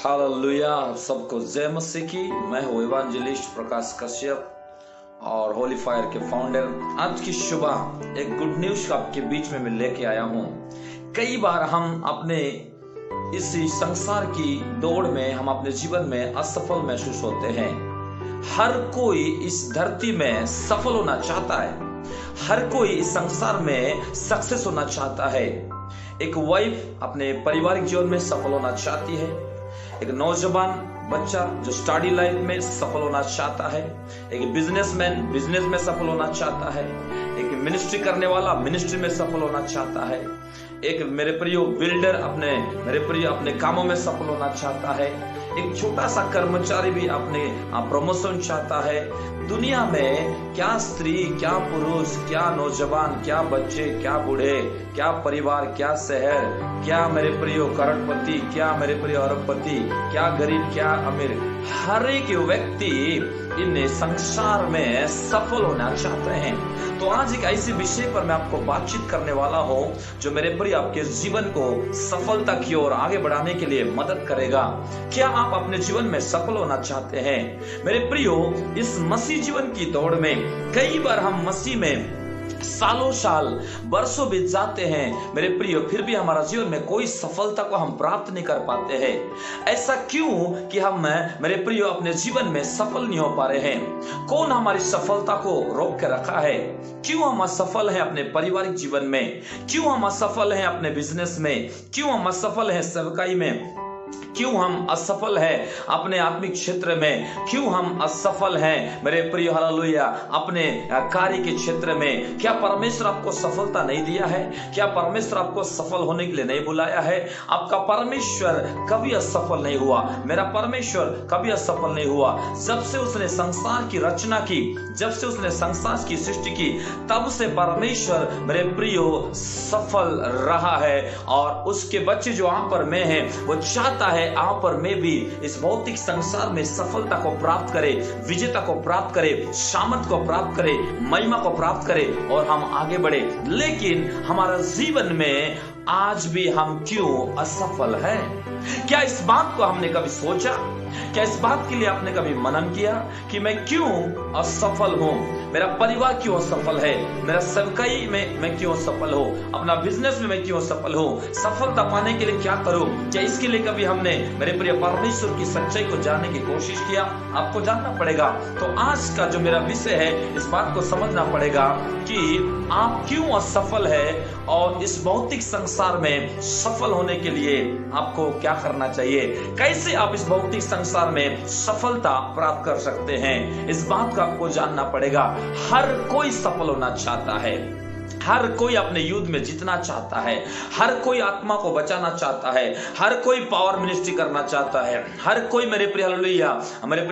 Hallelujah. सबको जय मसीह की। मैं हूँ इवांजेलिस्ट प्रकाश कश्यप और होली फायर के फाउंडर। आज की सुबह एक गुड न्यूज आपके बीच में मैं लेके आया हूँ। कई बार हम अपने इस संसार की दौड़ में हम अपने जीवन में असफल महसूस होते हैं। हर कोई इस धरती में सफल होना चाहता है, हर कोई इस संसार में सक्सेस होना चाहता है। एक वाइफ अपने पारिवारिक जीवन में सफल होना चाहती है, एक नौजवान बच्चा जो स्टडी लाइफ में सफल होना चाहता है, एक बिजनेसमैन बिजनेस में सफल होना चाहता है, एक मिनिस्ट्री करने वाला मिनिस्ट्री में सफल होना चाहता है, एक मेरे प्रियो बिल्डर अपने कामों में सफल होना चाहता है, एक छोटा सा कर्मचारी भी अपने प्रमोशन चाहता है। दुनिया में क्या स्त्री, क्या पुरुष, क्या नौजवान, क्या बच्चे, क्या बूढ़े, क्या परिवार, क्या शहर, क्या मेरे प्रियो करोड़पति, क्या मेरे प्रियो अरबपति, क्या गरीब, क्या अमीर, हर एक व्यक्ति इन संसार में सफल होना चाहते हैं। तो आज एक ऐसे विषय पर मैं आपको बातचीत करने वाला हूं जो मेरे प्रिय आपके जीवन को सफलता की ओर आगे बढ़ाने के लिए मदद करेगा। क्या आप अपने जीवन में सफल होना चाहते हैं? मेरे प्रियो, इस मसीह जीवन की दौड़ में कई बार हम मसीह में सालों साल बरसों बीत जाते हैं मेरे प्रियो, फिर भी हमारा जीवन में कोई सफलता को हम प्राप्त नहीं कर पाते हैं। ऐसा क्यों कि हम मेरे प्रियो अपने जीवन में सफल नहीं हो पा रहे हैं? कौन हमारी सफलता को रोक के रखा है? क्यों हम असफल हैं अपने पारिवारिक जीवन में? क्यों हम असफल हैं अपने बिजनेस में? क्यों हम असफल हैं सेवकाई में? क्यों हम असफल हैं अपने आत्मिक क्षेत्र में? क्यों हम असफल हैं मेरे प्रिय हालेलुया अपने कार्य के क्षेत्र में? क्या परमेश्वर आपको सफलता नहीं दिया है? क्या परमेश्वर आपको सफल होने के लिए नहीं बुलाया है? आपका परमेश्वर कभी असफल नहीं हुआ, मेरा परमेश्वर कभी असफल नहीं हुआ। जब से उसने संसार की रचना की, जब से उसने संसार की सृष्टि की, तब से परमेश्वर मेरे प्रियो सफल रहा है। और उसके बच्चे जो आप पर में है, वो चाहता है आप पर मैं भी इस भौतिक संसार में सफलता को प्राप्त करे, विजेता को प्राप्त करे, सामर्थ को प्राप्त करे, महिमा को प्राप्त करे और हम आगे बढ़े। लेकिन हमारा जीवन में आज भी हम क्यों असफल हैं? क्या इस बात को हमने कभी सोचा? क्या इस बात के लिए आपने कभी मनन किया कि मैं क्यों असफल हूं? मेरा परिवार क्यों असफल है? मेरा सेवकाई में मैं क्यों असफल हूं? अपना बिजनेस में मैं क्यों असफल हूं? सफलता पाने के लिए क्या करूं? क्या इसके लिए कभी हमने मेरे प्रिय परमेश्वर की सच्चाई को जानने की कोशिश किया? आपको जानना पड़ेगा। तो आज का जो मेरा विषय है, इस बात को समझना पड़ेगा कि आप क्यों असफल है और इस भौतिक संसार में सफल होने के लिए आपको क्या करना चाहिए, कैसे आप इस भौतिक संसार में सफलता प्राप्त कर सकते हैं। इस बात का आपको जानना पड़ेगा। हर कोई सफल होना चाहता है, हर कोई अपने युद्ध में जीतना चाहता है, हर कोई आत्मा को बचाना चाहता है, हर कोई पावर मिनिस्ट्री करना चाहता है, हर कोई मेरे प्रिय हालेलुया मेरे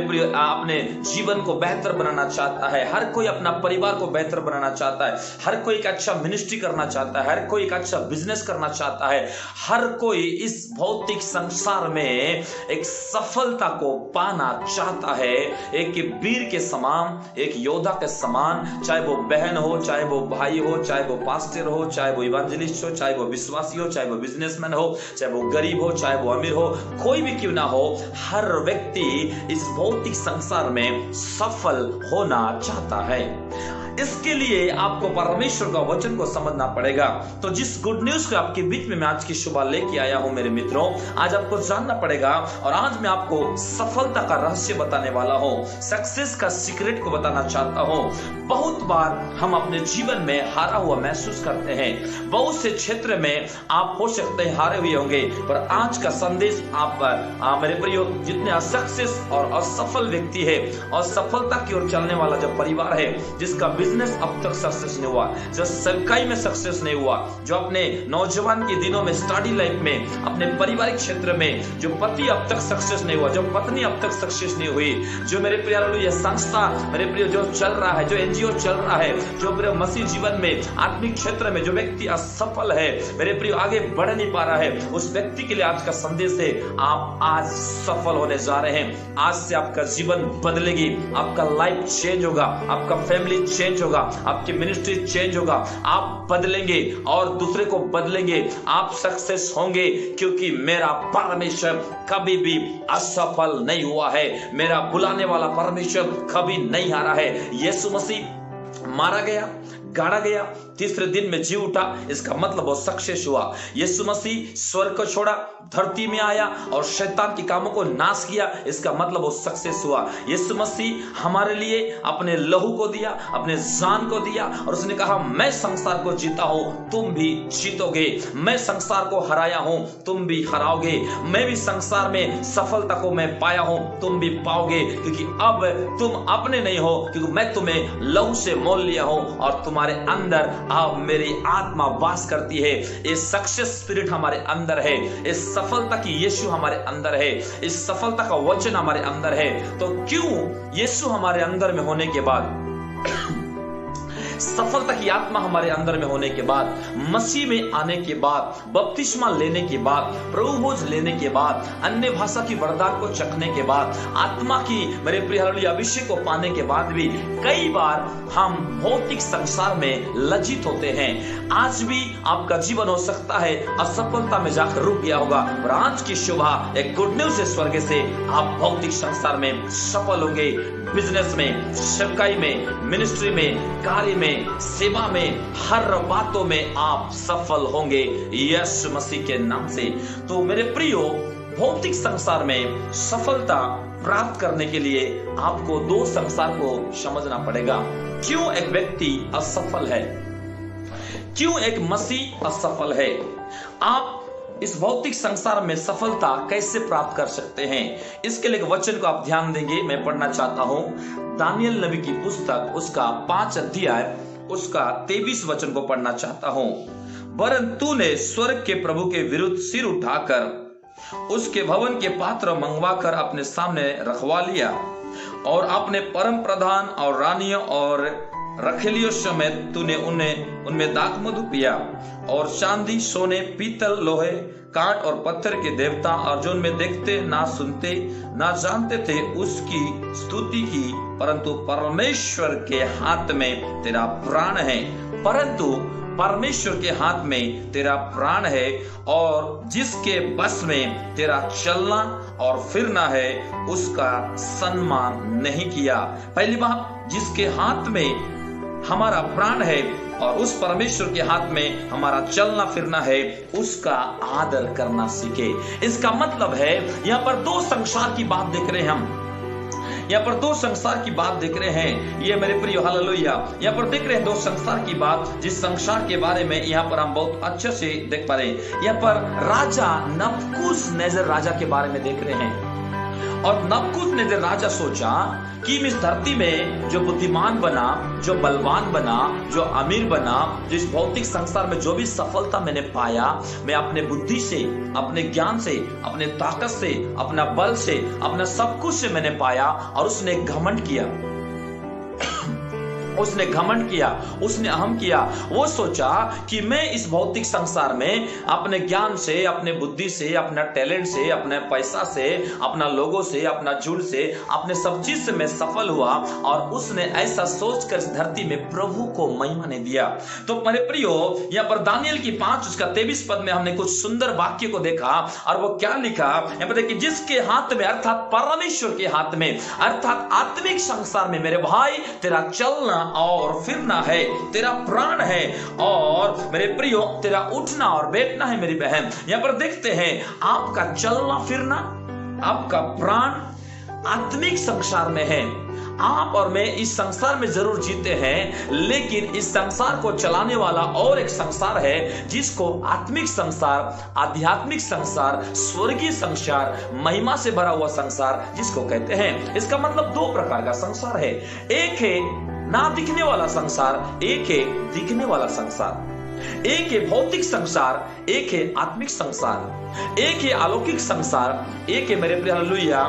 प्रिय अपने जीवन को बेहतर बनाना चाहता है, हर कोई अपना परिवार को बेहतर बनाना चाहता है, हर कोई एक अच्छा मिनिस्ट्री करना चाहता है, हर कोई एक अच्छा बिजनेस करना चाहता है। हर कोई इस भौतिक संसार में एक सफलता को पाना चाहता है, एक वीर के समान, एक योद्धा के समान, चाहे वो बहन हो, चाहे वो भाई हो, चाहे वो पास्टर हो, चाहे वो इवांजेलिस्ट हो, चाहे वो विश्वासी हो, चाहे वो बिजनेसमैन हो, चाहे वो गरीब हो, चाहे वो अमीर हो, कोई भी क्यों ना हो, हर व्यक्ति इस भौतिक संसार में सफल होना चाहता है। इसके लिए आपको परमेश्वर का वचन को समझना पड़ेगा। तो जिस गुड न्यूज को आपके बीच में मैं आज की सुबह लेके आया हूं मेरे मित्रों, आज आपको जानना पड़ेगा और आज मैं आपको सफलता का रहस्य बताने वाला हूं, सक्सेस का सीक्रेट को बताना चाहता हूं। बहुत बार हम अपने जीवन में हारा हुआ महसूस करते हैं। बहुत से क्षेत्र में आप हो सकते हैं हारे हुए होंगे, पर आज का संदेश आप मेरे प्रियो जितने असक्सेस और असफल व्यक्ति है और सफलता की ओर चलने वाला जो परिवार है, जिसका बिजनेस अब तक सक्सेस नहीं हुआ, जो सेवकाई में सक्सेस नहीं हुआ, जो अपने नौजवान के दिनों में स्टडी लाइफ में, अपने पारिवारिक क्षेत्र में जो पति अब तक सक्सेस नहीं हुआ, जो पत्नी अब तक सक्सेस नहीं हुई, जो मेरे प्रिय ये संस्था मेरे प्रिय जो चल रहा है, जो एनजीओ चल रहा है, जो मेरे मसीह जीवन में आत्मिक क्षेत्र में जो व्यक्ति असफल है, मेरे प्रिय आगे बढ़ नहीं पा रहा है, उस व्यक्ति के लिए आज का संदेश है, आप आज सफल होने जा रहे हैं। आज से आपका जीवन बदलेगी, आपका लाइफ चेंज होगा, आपका फैमिली चेंज चेंज होगा, आपकी मिनिस्ट्री चेंज होगा, आप बदलेंगे और दूसरे को बदलेंगे, आप सक्सेस होंगे, क्योंकि मेरा परमेश्वर कभी भी असफल नहीं हुआ है। मेरा बुलाने वाला परमेश्वर कभी नहीं हारा है। यीशु मसीह मारा गया, गाड़ा गया, तीसरे दिन में जी उठा, इसका मतलब वो सक्सेस हुआ। यीशु मसीह स्वर्ग को छोड़ा, धरती में आया और शैतान के कामों को नाश किया, इसका मतलब वो सक्सेस हुआ। यीशु मसीह हमारे लिए अपने लहू को दिया, अपने जान को दिया और उसने कहा मैं संसार को जीता हूं, तुम भी जीतोगे। मैं संसार को हराया हूं, तुम भी हराओगे। मैं भी संसार में सफलता को मैं पाया हूं, तुम भी पाओगे, क्योंकि अब तुम अपने नहीं हो, क्योंकि मैं तुम्हें लहू से मोल लिया हूं और तुम्हारे अंदर अब मेरी आत्मा वास करती है। इस सक्सेस स्पिरिट हमारे अंदर है, इस सफलता की यीशु हमारे अंदर है, इस सफलता का वचन हमारे अंदर है। तो क्यों यीशु हमारे अंदर में होने के बाद, सफलता की आत्मा हमारे अंदर में होने के बाद, मसीह में आने के बाद, बपतिस्मा लेने के बाद, प्रभु भोज लेने के बाद, अन्य भाषा की वरदान को चखने के बाद, आत्मा की मेरे प्रिय हालेलुया अभिषेक को पाने के बाद भी कई बार हम भौतिक संसार में लज्जित होते हैं। आज भी आपका जीवन हो सकता है असफलता में जाकर रुक गया होगा, और आज की सुबह एक गुड न्यूज है स्वर्ग से, आप भौतिक संसार में सफल होंगे। बिजनेस में, सेवकाई में, मिनिस्ट्री में, कार्य में, सेवा में, हर बातों में आप सफल होंगे यीशु मसीह के नाम से। तो मेरे प्रियो, भौतिक संसार में सफलता प्राप्त करने के लिए आपको दो संसार को समझना पड़ेगा। क्यों एक व्यक्ति असफल है, क्यों एक मसीह असफल है, आप इस भौतिक संसार में सफलता कैसे प्राप्त कर सकते हैं, इसके लिए एक वचन को आप ध्यान देंगे। मैं पढ़ना चाहता हूं दानियल नबी की पुस्तक, उसका 5 अध्याय, उसका 23 वचन को पढ़ना चाहता हूं। वरन तूने स्वर्ग के प्रभु के विरुद्ध सिर उठाकर उसके भवन के पात्र मंगवाकर अपने सामने रखवा लिया, और अपने परम प्रधान और रानियों और रखेलियों समेत तूने उनमें दाख मधु पिया, और चांदी, सोने, पीतल, लोहे, काट और पत्थर के देवता और जो उनमें देखते, ना सुनते, ना जानते थे, उसकी स्तुति की। परंतु परमेश्वर के हाथ में तेरा प्राण है, परंतु परमेश्वर के हाथ में तेरा प्राण है, और जिसके बस में तेरा चलना और फिरना है, उसका सम्मान नहीं किया। पहली बात, जिसके हाथ में हमारा प्राण है और उस परमेश्वर के हाथ में हमारा चलना फिरना है, उसका आदर करना सीखे। इसका मतलब है, यहाँ पर दो संसार की बात देख रहे हैं हम, यहाँ पर दो संसार की बात देख रहे हैं। ये मेरे प्रिय हालेलुया, यहाँ पर देख रहे हैं दो संसार की बात, जिस संसार के बारे में यहाँ पर हम बहुत अच्छे से देख पा रहे हैं। यहाँ पर राजा नबूकदनेस्सर राजा के बारे में देख रहे हैं, और नबूकदनेस्सर राजा सोचा कि इस धरती में जो बुद्धिमान बना, जो बलवान बना, जो अमीर बना, जिस भौतिक संसार में जो भी सफलता मैंने पाया, मैं अपने बुद्धि से, अपने ज्ञान से, अपने ताकत से, अपना बल से, अपना सब कुछ से मैंने पाया। और उसने घमंड किया, उसने घमंड किया, उसने अहम किया। वो सोचा कि मैं इस भौतिक संसार में अपने ज्ञान से, अपने बुद्धि से, अपना टैलेंट से, अपने पैसा से, अपना लोगों से, अपना झूठ से, अपने सब चीज से मैं सफल हुआ, और उसने ऐसा सोचकर इस धरती में प्रभु को महिमा ने दिया। तो मेरे प्रियो, यहाँ पर दानियल की 5 उसका 23 पद में हमने कुछ सुंदर वाक्य को देखा, और वो क्या लिखा यहाँ पर देखिए, जिसके हाथ में, अर्थात परमेश्वर के हाथ में, अर्थात आत्मिक संसार में मेरे भाई तेरा चलना और फिरना है, तेरा प्राण है, और मेरे प्रियो तेरा उठना और बैठना है। मेरी बहन, यहां पर देखते हैं आपका चलना फिरना, आपका प्राण आत्मिक संसार में है। आप और मैं इस संसार में जरूर जीते हैं, लेकिन इस संसार को चलाने वाला और एक संसार है, जिसको आत्मिक संसार, आध्यात्मिक संसार, स्वर्गीय संसार, महिमा से भरा हुआ संसार जिसको कहते हैं। इसका मतलब दो प्रकार का संसार है, एक है ना दिखने वाला संसार, एक है दिखने वाला संसार। एक है भौतिक संसार, एक है आत्मिक संसार, एक है अलौकिक संसार, एक है मेरे प्रिय हालेलुया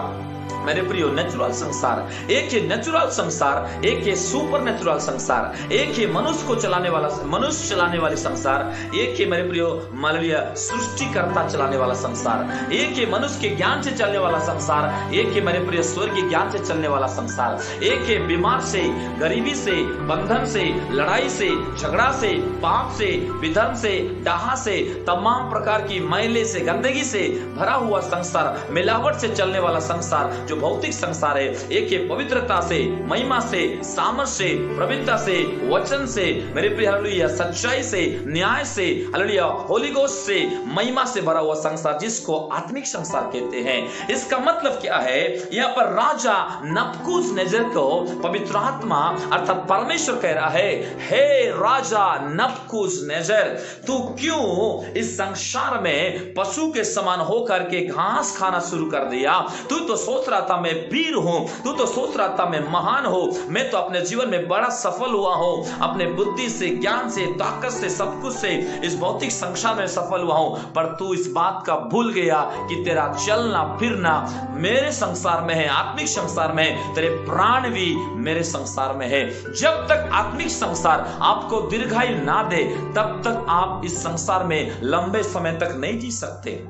मेरे प्रियो नेचुरल संसार, एक है नेचुरल संसार, एक है सुपर नेचुरल संसार, एक है मनुष्य को चलाने वाला, मनुष्य चलाने वाली संसार, एक है मेरे प्रियो मानवीय सृष्टिकर्ता चलाने वाला संसार, एक है मनुष्य के ज्ञान से चलने वाला संसार, एक है मेरे प्रियो स्वर्गीय ज्ञान से चलने वाला संसार, एक है बीमार से, गरीबी से, बंधन से, लड़ाई से, झगड़ा से, पाप से, विधर्म से, डाहा से, तमाम प्रकार की मैले से, गंदगी से भरा हुआ संसार, मिलावट से चलने वाला संसार जो भौतिक संसार है। एक है पवित्रता से, महिमा से, सामर्थ से, प्रवीणता से, वचन से, मेरे प्रिय हालेलुया, सच्चाई से, न्याय से, हालेलुया, होली गोस्ट से, महिमा से भरा हुआ संसार जिसको आत्मिक संसार कहते हैं। इसका मतलब क्या है? यहाँ पर राजा नबूकदनेस्सर को पवित्र आत्मा अर्थात परमेश्वर कह रहा है, हे राजा नबूकदनेस्सर, तू क्यों इस संसार में पशु के समान होकर के घास खाना शुरू कर दिया? तू तो सोच रहा था मैं वीर हूं, तू तो सोच रहा था मैं महान हूं, मैं तो अपने जीवन में बड़ा सफल हुआ हूं, अपने बुद्धि से, ज्ञान से, ताकत से, सब कुछ से इस भौतिक संसार में सफल हुआ हूं। पर तू इस बात का भूल गया कि तेरा चलना फिरना मेरे संसार में है, आत्मिक संसार में है, तेरे प्राण भी मेरे संसार में है। जब तक आत्मिक संसार आपको दीर्घायु ना दे तब तक आप इस संसार में लंबे समय तक नहीं जी सकते।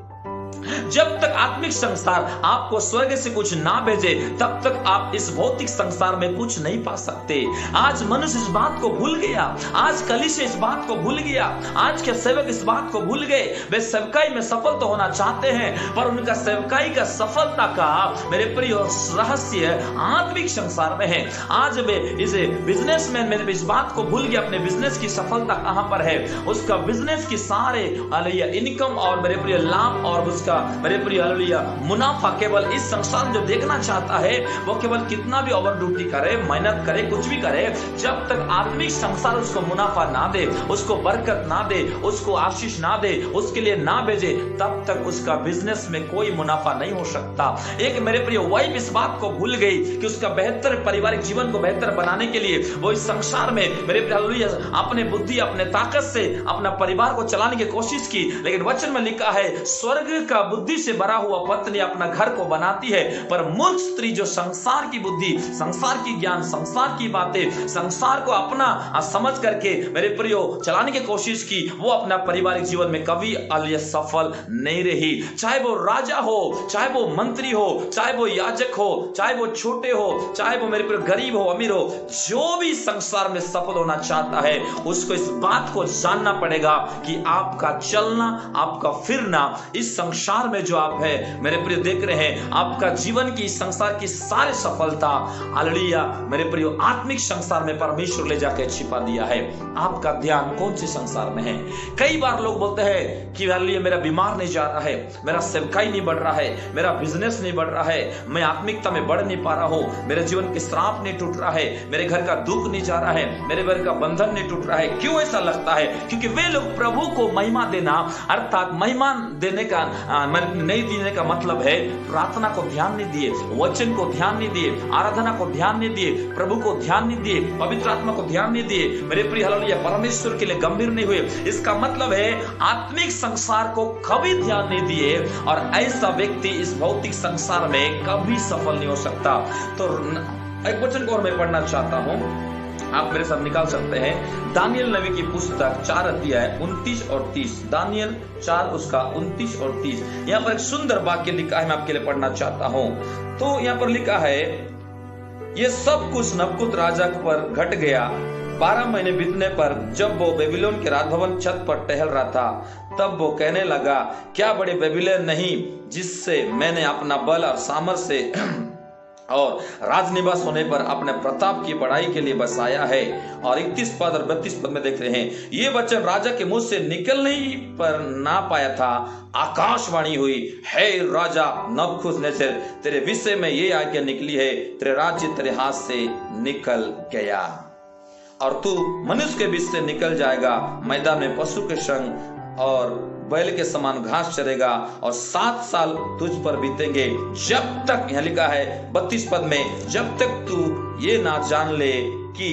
जब तक आत्मिक संसार आपको स्वर्ग से कुछ ना भेजे तब तक आप इस भौतिक संसार में कुछ नहीं पा सकते। आज मनुष्य इस बात को भूल गया, आज कलीसिया इस बात को भूल गया, आज के सेवक इस बात को भूल गए। वे सेवकाई में सफल तो होना चाहते हैं पर उनका सेवकाई का सफलता का मेरे प्रिय रहस्य आत्मिक संसार में है। आज वे इस बिजनेसमैन में इस बात को भूल गया अपने बिजनेस की सफलता कहां पर है, उसका बिजनेस की सारे इनकम और मेरे प्रिय लाभ और उसका मेरे प्रिय हालेलुया मुनाफा केवल इस संसार में जो देखना चाहता है वो केवल कितना भी ओवर ड्यूटी करे, मेहनत करे, कुछ भी करे, जब तक आत्मिक संसार उसको मुनाफा ना दे, उसको बरकत ना दे, उसको आशीष ना दे, उसके लिए ना भेजे, तब तक उसका बिजनेस में कोई मुनाफा नहीं हो सकता। एक मेरे प्रिय वाइफ इस बात को भूल गई कि उसका बेहतर पारिवारिक जीवन को बेहतर बनाने के लिए वो इस संसार में मेरे प्रिय हालेलुया अपने बुद्धि, अपने ताकत से अपना परिवार को चलाने की कोशिश की, लेकिन वचन में लिखा है स्वर्ग का बुद्धि से भरा हुआ पत्नी अपना घर को बनाती है, पर मूर्ख स्त्री जो संसार की बुद्धि, संसार की ज्ञान, संसार की बातें, संसार को अपना समझ करके मेरे प्रियो चलाने की कोशिश की, वो अपना पारिवारिक जीवन में कभी सफल नहीं रही। चाहे वो राजा हो, चाहे वो मंत्री हो, चाहे वो याजक हो, चाहे वो छोटे हो, चाहे वो मेरे प्रियो गरीब हो, अमीर हो, जो भी संसार में सफल होना चाहता है उसको इस बात को जानना पड़ेगा कि आपका चलना, आपका फिरना इस संसार में जो आप है मेरे प्रिय देख रहे हैं, आपका जीवन की संसार की सारी सफलता हालेलुया मेरे प्रिय आत्मिक संसार में परमेश्वर ले जाकर छिपा दिया है। आपका ध्यान कौन से संसार में है? कई बार लोग बोलते हैं कि हालेलुया मेरा बीमार नहीं जा रहा है, मेरा सेवकाई नहीं बढ़ रहा है, मेरा बिजनेस नहीं बढ़ रहा है, मैं आत्मिकता में बढ़ नहीं पा रहा हूं, मेरे जीवन के श्राप नहीं टूट रहा है, मेरे घर का दुख नहीं जा रहा है, मेरे घर का बंधन नहीं टूट रहा है। क्यों ऐसा लगता है? क्योंकि वे लोग प्रभु को महिमा देना अर्थात महिमा देने का नहीं देने का मतलब है प्रार्थना को ध्यान नहीं दिए, वचन को ध्यान नहीं दिए, आराधना को ध्यान नहीं दिए, प्रभु को ध्यान नहीं दिए, पवित्र आत्मा को ध्यान नहीं दिए, मेरे प्रिय हालेलुया परमेश्वर के लिए गंभीर नहीं हुए। इसका मतलब है आत्मिक संसार को कभी ध्यान नहीं दिए और ऐसा व्यक्ति इस भौतिक संसार में कभी सफल नहीं हो सकता। तो एक वचन को और मैं पढ़ना चाहता हूं, आप मेरे साथ निकाल सकते हैं। दानियल नबी की पुस्तक 4 अध्याय 29 और 30, दानियल 4 उसका 29 और 30। यहाँ पर एक सुंदर वाक्य लिखा है, मैं आपके लिए पढ़ना चाहता हूं। तो यहाँ पर लिखा है, ये सब कुछ नबूकद राजा पर घट गया। 12 महीने बीतने पर जब वो बेबीलोन के राजभवन छत पर टहल रहा था, तब वो कहने लगा, क्या बड़े बेबीलोन नहीं जिससे मैंने अपना बल और सामर्थ्य से और राजनिवास होने पर अपने प्रताप की बढ़ाई के लिए बसाया है। और 31 पद और 32 पद में देख रहे हैं, ये वचन राजा के मुंह से निकलने ही पर ना पाया था, आकाशवाणी हुई, हे राजा नबूकदनेस्सर, तेरे विषय में ये आज्ञा निकली है, तेरे राज्य तेरे हाथ से निकल गया और तू मनुष्य के बीच से निकल जाएगा, मैदान में पशु के संग और बैल के समान घास चरेगा और 7 साल तुझ पर बीतेंगे, जब तक, यहां लिखा है 32 पद में, जब तक तू ये ना जान ले कि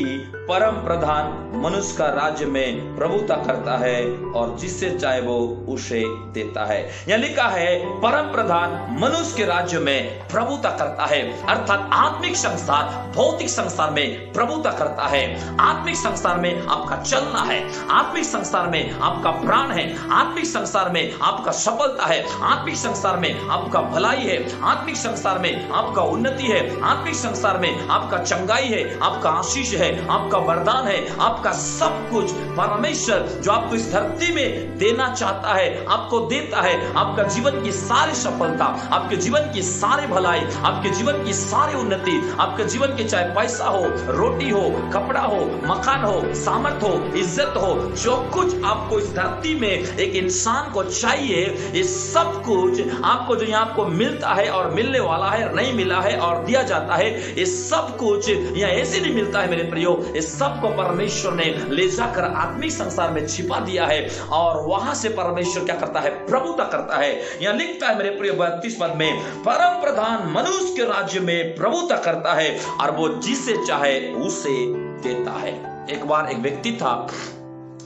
परम प्रधान मनुष्य का राज्य में प्रभुता करता है और जिससे चाहे वो उसे देता है। यहां लिखा है परम प्रधान मनुष्य के राज्य में प्रभुता करता है, अर्थात आत्मिक संसार भौतिक संसार में प्रभुता करता है। आत्मिक संसार में आपका चलना है, आत्मिक संसार में आपका प्राण है, आत्मिक संसार में आपका सफलता है, आत्मिक संसार में आपका भलाई है, आत्मिक संसार में आपका उन्नति है, आत्मिक संसार में आपका चंगाई है, आपका आशीष है, आपका वरदान है, आपका सब कुछ परमेश्वर जो आपको इस धरती में देना चाहता है आपको देता है। आपका जीवन की सारी सफलता, आपके जीवन की सारी भलाई, आपके जीवन की सारी उन्नति, आपके जीवन के चाहे पैसा हो, रोटी हो, कपड़ा हो, मकान हो, सामर्थ हो, इज्जत हो, जो कुछ आपको इस धरती में एक इंसान को चाहिए, ये सब कुछ आपको जो यहाँ आपको मिलता है और मिलने वाला है, नहीं मिला है और दिया जाता है, ये सब कुछ यहाँ ऐसे नहीं मिलता है मेरे प्रियो। इस सब को परमेश्वर ने ले जाकर आत्मिक संसार में छिपा दिया है और वहां से परमेश्वर क्या करता है? प्रभुता करता है। यहाँ लिखता है मेरे प्रियो 32 पद में, परम प्रधान मनुष्य के राज्य में प्रभुता करता है और वो जिसे चाहे उसे देता है। एक बार एक व्यक्ति था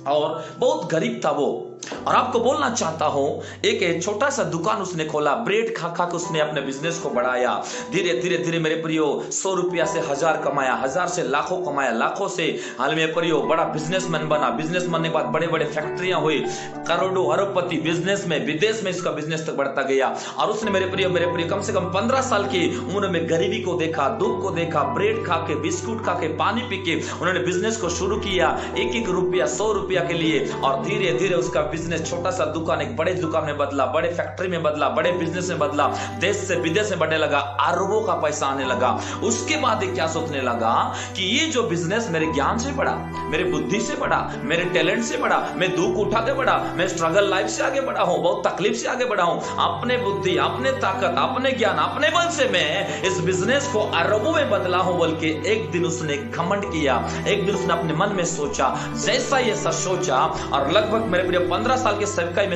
और बहुत गरीब था वो, और आपको बोलना चाहता हूं, एक छोटा सा दुकान उसने खोला, ब्रेड खा खा के उसने अपने बिजनेस को बढ़ाया। धीरे धीरे धीरे मेरे प्रियो 100 रुपया से 1000 कमाया, 1000 से लाखों कमाया, लाखों से हाल में प्रियो बड़ा बिजनेसमैन बना। बिजनेस बनने के बाद बड़े बड़े फैक्ट्रियां हुई, करोड़ों अरबपति बिजनेस में, विदेश में इसका बिजनेस तक बढ़ता गया। और उसने मेरे प्रियो कम से कम 15 साल की उम्र में गरीबी को देखा, दुख को देखा, ब्रेड खा के, बिस्कुट खा के, पानी पी के उन्होंने बिजनेस को शुरू किया, एक एक रुपया 100 रुपया के लिए। और धीरे धीरे उसका बिजनेस छोटा सा दुकान एक बड़े दुकान में बदला, बड़े फैक्ट्री में बदला, बड़े बिजनेस में बदला, देश से विदेश में बढ़ने लगा, अरबों का पैसा आने लगा। उसके बाद क्या सोचने लगा कि ये जो बिजनेस मेरे ज्ञान से बढ़ा, मेरे बुद्धि से बढ़ा, मेरे टैलेंट से बढ़ा, मैं दुख उठा के बढ़ा, मैं स्ट्रगल लाइफ से आगे बढ़ा हूं, बहुत तकलीफ से आगे बढ़ा हूं, अपने बुद्धि, अपने ताकत, अपने ज्ञान, अपने बल से मैं इस बिजनेस को अरबों में बदला हूं बोल के एक दिन उसने घमंड किया। एक दिन उसने अपने मन में सोचा, जैसा ये सब सोचा और लगभग मेरे प्रियो 15 साल के सेवकाई में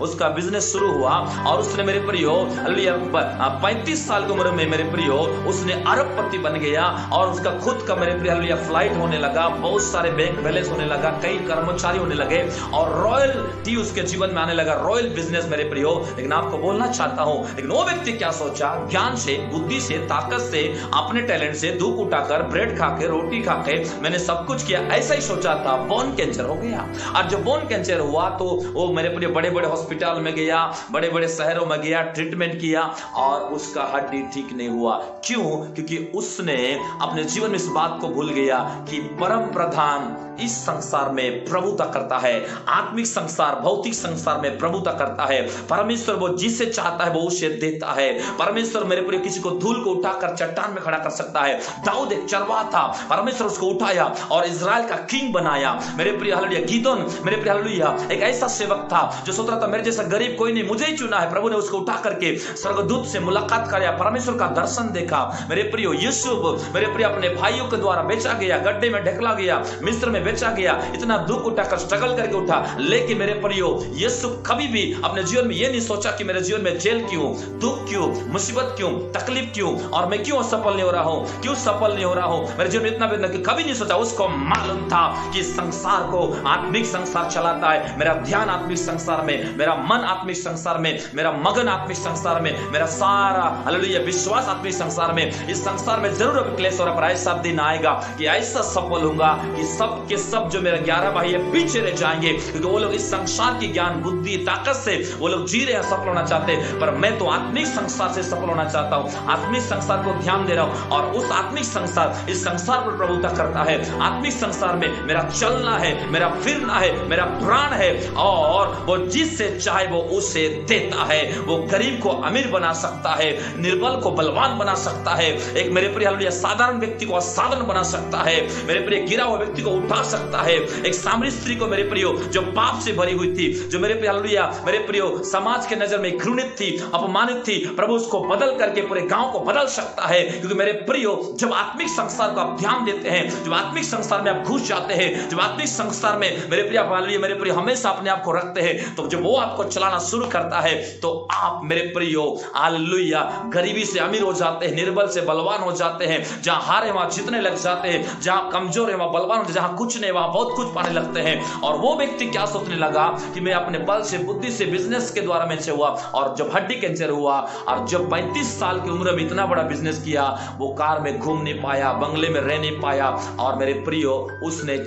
उसका बिजनेस शुरू हुआ और उसने मेरे प्रियो 35 साल की उम्र में मेरे प्रियो उसने अरबपति बन गया और उसका खुद का मेरे प्रियो फ्लाइट होने लगा, बहुत सारे बैंक बैलेंस होने लगा, कई कर्मचारी होने लगे और रॉयल्टी उसके जीवन में आने लगा, रॉयल बिजनेस मेरे प्रियो। लेकिन आपको बोलना चाहता हूं, लेकिन वो व्यक्ति क्या सोचा? ज्ञान से, बुद्धि से, ताकत से, अपने टैलेंट से दुख उठाकर, ब्रेड खा के, रोटी खा के मैंने सब कुछ किया, ऐसा ही सोचा था। बोन कैंसर हो गया और जब बोन कैंसर हुआ तो वो मेरे प्रिय बड़े बड़े हॉस्पिटल में गया, बड़े बड़े शहरों में गया, ट्रीटमेंट किया और उसका हड्डी ठीक नहीं हुआ। क्यों? क्योंकि उसने अपने जीवन में इस बात को भूल गया कि परम प्रधान इस संसार में प्रभुता करता है, आत्मिक संसार भौतिक संसार में प्रभुता करता है। परमेश्वर वो जिसे चाहता है वो उसे देता है। परमेश्वर मेरे प्रिय किसी को धूल को उठाकर चट्टान में खड़ा कर सकता है। दाऊद एक चरवाहा था, परमेश्वर उसको उठाया और इजराइल का किंग बनाया। मेरे प्रिय हालेलुया, गिदोन मेरे प्रिय हालेलुया एक ऐसा सेवक था जो सोच रहा था मेरे जैसा गरीब कोई नहीं, मुझे ही चुना है। प्रभु ने उसको उठा करके स्वर्गदूत से मुलाकात कराया, परमेश्वर का दर्शन देखा। मेरे प्रियो यूसुफ मेरे प्रिय अपने भाइयों के द्वारा बेचा गया, गड्ढे में ढकला गया, मिस्र में बेचा गया, इतना दुख उठाकर स्ट्रगल करके उठा। लेकिन मेरे प्रियो यूसुफ कभी भी अपने जीवन में यह नहीं सोचा कि मेरे जीवन में जेल क्यों, दुख क्यों, मुसीबत क्यों, तकलीफ क्यों और मैं क्यों सफल नहीं हो रहा हूं, क्यों सफल नहीं हो रहा हूं, मेरे जीवन में इतना वेदना क्यों, कभी नहीं सोचा। उसको मालूम था कि संसार को आत्मिक संसार चलाता है, मेरा ध्यान आत्मिक संसार में, मेरा मन आत्मिक संसार में, मेरा मगन आत्मिक संसार में, मेरा सारा हालेलुया विश्वास आत्मिक संसार में। इस संसार में जरूर क्लेश और ऐसा दिन आएगा कि ऐसा सफल होगा कि सब के सब जो मेरे 11 भाई है पीछे रह जाएंगे, क्योंकि वो लोग इस संसार की ज्ञान बुद्धि ताकत से वो लोग जी रहे हैं, सफल होना चाहते हैं। पर मैं तो आत्मिक संसार से सफल होना चाहता हूं, आत्मिक संसार को ध्यान दे रहा हूं और उस आत्मिक संसार इस संसार पर प्रभुता करता है। आत्मिक संसार में मेरा चलना है, मेरा फिरना है, मेरा प्राण है और वो जिससे चाहे वो उसे देता है। वो गरीब को अमीर बना सकता है, निर्बल को बलवान बना सकता है, एक मेरे प्रिय हालेलुया साधारण व्यक्ति को असाधारण बना सकता है, मेरे प्रिय गिरा हुआ व्यक्ति को उठा सकता है। एक सामरी स्त्री को मेरे प्रियो जो पाप से भरी हुई थी, जो मेरे प्रिय हालेलुया मेरे प्रियो समाज के नजर में घृणित थी, अपमानित थी, प्रभु उसको बदल करके पूरे गांव को बदल सकता है। क्योंकि मेरे प्रियो जब आत्मिक संसार को आप ध्यान देते हैं, जब आत्मिक संसार में आप घुस जाते हैं, जब आत्मिक संसार में मेरे प्रिय हालेलुया मेरे प्रिय हमेशा अपने आप को रखते हैं, तो जब वो आपको चलाना शुरू करता है तो आप मेरे प्रियो हालेलुया गरीबी से अमीर हो जाते हैं, निर्बल से बलवान हो जाते हैं, जहां हारे वहां जीतने लग जाते हैं, जहां कमजोर है वहां बलवान हो, जहां कुछ नहीं वहां बहुत कुछ पाने लगते हैं। और वो व्यक्ति क्या सोचने लगा कि मैं अपने बल से, बुद्धि से, बिजनेस के द्वारा में हुआ, और जब हड्डी कैंसर हुआ और जब 35 साल की उम्र में इतना बड़ा बिजनेस किया, वो कार में घूम नहीं पाया, बंगले में रह नहीं पाया, और मेरे प्रियो उसने